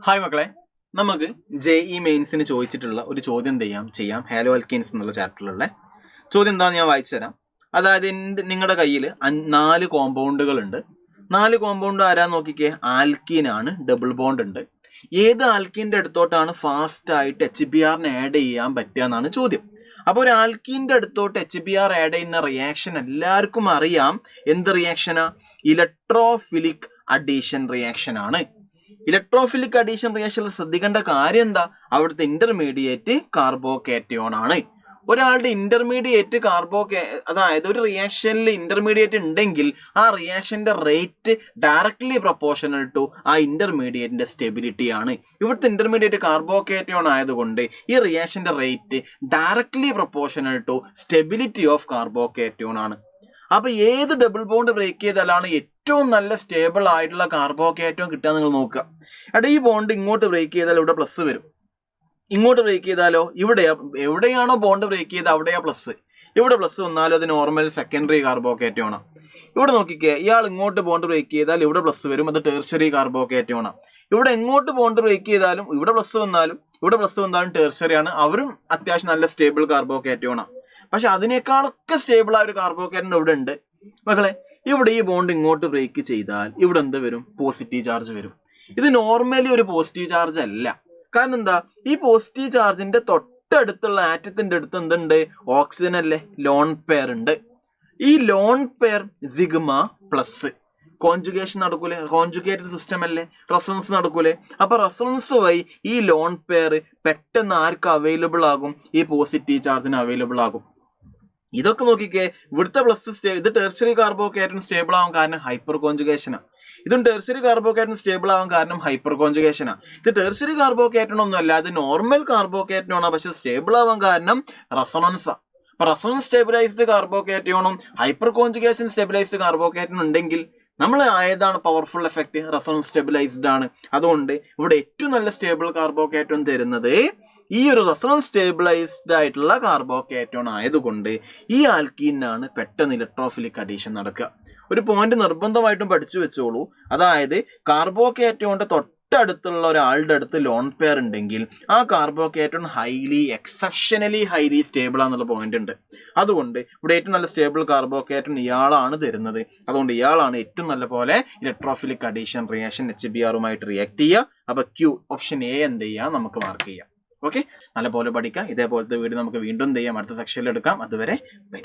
Hi മക്കളെ, നമുക്ക് JEE മെയിൻസിന് ചോദിച്ചിട്ടുള്ള ഒരു ചോദ്യം ചെയ്യാം ഹാലോ ആൽക്കീൻസ് എന്നുള്ള ചാപ്റ്ററിലുള്ള ചോദ്യം എന്താണെന്ന് ഞാൻ വായിച്ചു തരാം. അതായത് നിങ്ങളുടെ കയ്യിൽ 4 കോമ്പൗണ്ടുകൾ ഉണ്ട്. 4 കോമ്പൗണ്ട് ആരാ നോക്കിക്കേ, ആൽക്കീനാണ്, ഡബിൾ ബോണ്ട് ഉണ്ട്. ഏത് ആൽക്കീൻ്റെ അടുത്തോട്ടാണ് ഫാസ്റ്റ് ആയിട്ട് HBr ആഡ് ചെയ്യാൻ പറ്റുക എന്നാണ് ചോദ്യം. അപ്പോൾ ഒരു ആൽക്കീൻ്റെ അടുത്തോട്ട് HBr ആഡ് ചെയ്യുന്ന റിയാക്ഷൻ എല്ലാവർക്കും അറിയാം. എന്ത് റിയാക്ഷനാ? ഇലക്ട്രോഫിലിക് അഡീഷൻ റിയാക്ഷൻ ആണ്. ഇലക്ട്രോഫിലിക് അഡീഷൻ റിയാക്ഷനിൽ ശ്രദ്ധിക്കേണ്ട കാര്യം എന്താ? അവിടുത്തെ ഇന്റർമീഡിയറ്റ് കാർബോകാറ്റയോൺ ആണ്. ഒരാളുടെ ഇന്റർമീഡിയറ്റ് അതായത് ഒരു റിയാക്ഷനിൽ ഇന്റർമീഡിയറ്റ് ഉണ്ടെങ്കിൽ ആ റിയാക്ഷന്റെ റേറ്റ് ഡയറക്ട്ലി പ്രൊപ്പോർഷണൽ ടു ആ ഇന്റർമീഡിയറ്റിന്റെ സ്റ്റെബിലിറ്റി ആണ്. ഇവിടുത്തെ ഇന്റർമീഡിയറ്റ് കാർബോകാറ്റയോൺ ആയതുകൊണ്ട് ഈ റിയാക്ഷന്റെ rate directly proportional to stability of carbocation ആണ്. അപ്പൊ ഏത് ഡബിൾ ബോണ്ട് ബ്രേക്ക് ചെയ്താലാണ് ഏറ്റവും നല്ല സ്റ്റേബിൾ ആയിട്ടുള്ള കാർബോകാറ്റയോൺ കിട്ടുക നിങ്ങൾ നോക്കുക. എടാ, ഈ ബോണ്ട് ഇങ്ങോട്ട് ബ്രേക്ക് ചെയ്താൽ ഇവിടെ പ്ലസ് വരും, ഇങ്ങോട്ട് ബ്രേക്ക് ചെയ്താലോ എവിടെയാണോ ബോണ്ട് ബ്രേക്ക് ചെയ്ത് അവിടെയാ പ്ലസ്. ഇവിടെ പ്ലസ് വന്നാലും അത് നോർമൽ സെക്കൻഡറി കാർബോകാറ്റയോൺ ആണ്. ഇവിടെ നോക്കിക്കേ, ഇയാൾ ഇങ്ങോട്ട് ബോണ്ട് ബ്രേക്ക് ചെയ്താൽ ഇവിടെ പ്ലസ് വരും, അത് ടെർഷ്യറി കാർബോകാറ്റയോൺ ആണ്. ഇവിടെ എങ്ങോട്ട് ബോണ്ട് ബ്രേക്ക് ചെയ്താലും ഇവിടെ പ്ലസ് വന്നാലും ടെർഷ്യറി ആണ്. അവരും അത്യാവശ്യം നല്ല സ്റ്റേബിൾ കാർബോകാറ്റയോൺ ആണ്. പക്ഷെ അതിനേക്കാളൊക്കെ സ്റ്റേബിൾ ആയ ഒരു കാർബോകാറ്റയോൺ ഇവിടെ ഉണ്ട് മക്കളെ. ഇവിടെ ഈ ബോണ്ട് ഇങ്ങോട്ട് ബ്രേക്ക് ചെയ്താൽ ഇവിടെ എന്ത് വരും? പോസിറ്റീവ് ചാർജ് വരും. ഇത് നോർമലി ഒരു പോസിറ്റീവ് ചാർജ് അല്ല. കാരണം എന്താ? ഈ പോസിറ്റീവ് ചാർജിന്റെ തൊട്ടടുത്തുള്ള ആറ്റത്തിന്റെ അടുത്ത് എന്തുണ്ട്? ഓക്സിജൻ അല്ലേ, ലോൺ പെയർ ഉണ്ട്. ഈ lone pair sigma plus conjugation നടക്കൂലേ, കോൺജുഗേറ്റഡ് സിസ്റ്റം അല്ലേ, റെസൊണൻസ് നടക്കൂലേ. അപ്പൊ റെസൊണൻസ് വഴി ഈ ലോൺ പെയർ പെട്ടെന്ന് ആർക്ക് അവൈലബിൾ ആകും? ഈ പോസിറ്റീവ് ചാർജിന് അവൈലബിൾ ആകും. ഇതൊക്കെ നോക്കിക്കേ, ഇവിടുത്തെ ഇത് ടെർഷ്യറി കാർബോകാറ്റയോൺ സ്റ്റേബിൾ ആവാൻ കാരണം ഹൈപ്പർ കോൺജുഗേഷനാണ്. ഇതും ടെർഷ്യറി കാർബോകാറ്റയോൺ സ്റ്റേബിൾ ആവാൻ കാരണം ഹൈപ്പർ കോൺജുഗേഷനാണ്. ഇത് ടെർഷ്യറി കാർബോകാറ്റയോൺ ഒന്നുമല്ല, അത് നോർമൽ കാർബോകാറ്റയോൺ ആണ്. പക്ഷെ സ്റ്റേബിൾ ആവാൻ കാരണം റെസൊണൻസാണ്. അപ്പൊ റെസൊണൻസ് സ്റ്റെബിലൈസ്ഡ് കാർബോകാറ്റയോണും ഹൈപ്പർ കോൺജുഗേഷൻ സ്റ്റെബിലൈസ്ഡ് കാർബോകാറ്റയോൺ ഉണ്ടെങ്കിൽ നമ്മൾ ഏതാണ് പവർഫുൾ എഫക്റ്റ്? റെസൊണൻസ് സ്റ്റെബിലൈസ്ഡ് ആണ്. അതുകൊണ്ട് ഇവിടെ ഏറ്റവും നല്ല സ്റ്റേബിൾ കാർബോകാറ്റയോൺ തരുന്നത് ഈ ഒരു റെസൊണൻസ് സ്റ്റേബിലൈസ്ഡ് ആയിട്ടുള്ള കാർബോകാറ്റയോൺ ആയതുകൊണ്ട് ഈ ആൽക്കീനാണ് പെട്ടെന്ന് ഇലക്ട്രോഫിലിക് അഡീഷൻ നടക്കുക. ഒരു പോയിന്റ് നിർബന്ധമായിട്ടും പഠിച്ചു വെച്ചോളൂ. അതായത് കാർബോകാറ്റയോണിന്റെ തൊട്ടടുത്തുള്ള ഒരാളുടെ അടുത്ത് ലോൺ പെയർ ഉണ്ടെങ്കിൽ ആ കാർബോകാറ്റയോൺ എക്സെപ്ഷനലി ഹൈലി സ്റ്റേബിൾ ആണെന്നുള്ള പോയിന്റ് ഉണ്ട്. അതുകൊണ്ട് ഇവിടെ ഏറ്റവും നല്ല സ്റ്റേബിൾ കാർബോകാറ്റയോൺ ഇയാളാണ് തരുന്നത്. അതുകൊണ്ട് ഇയാളാണ് ഏറ്റവും നല്ല പോലെ ഇലക്ട്രോഫിലിക് അഡീഷൻ റിയാക്ഷൻ HBrമായിട്ട് റിയാക്ട് ചെയ്യുക. അപ്പൊ Q ഓപ്ഷൻ A എന്ത് ചെയ്യാം, നമുക്ക് മാർക്ക് ചെയ്യാം. ഓക്കെ, നല്ലപോലെ പഠിക്കാം. ഇതേപോലത്തെ വീഡിയോ നമുക്ക് വീണ്ടും ചെയ്യാം, അടുത്ത സെക്ഷനിൽ എടുക്കാം. അതുവരെ ബൈ.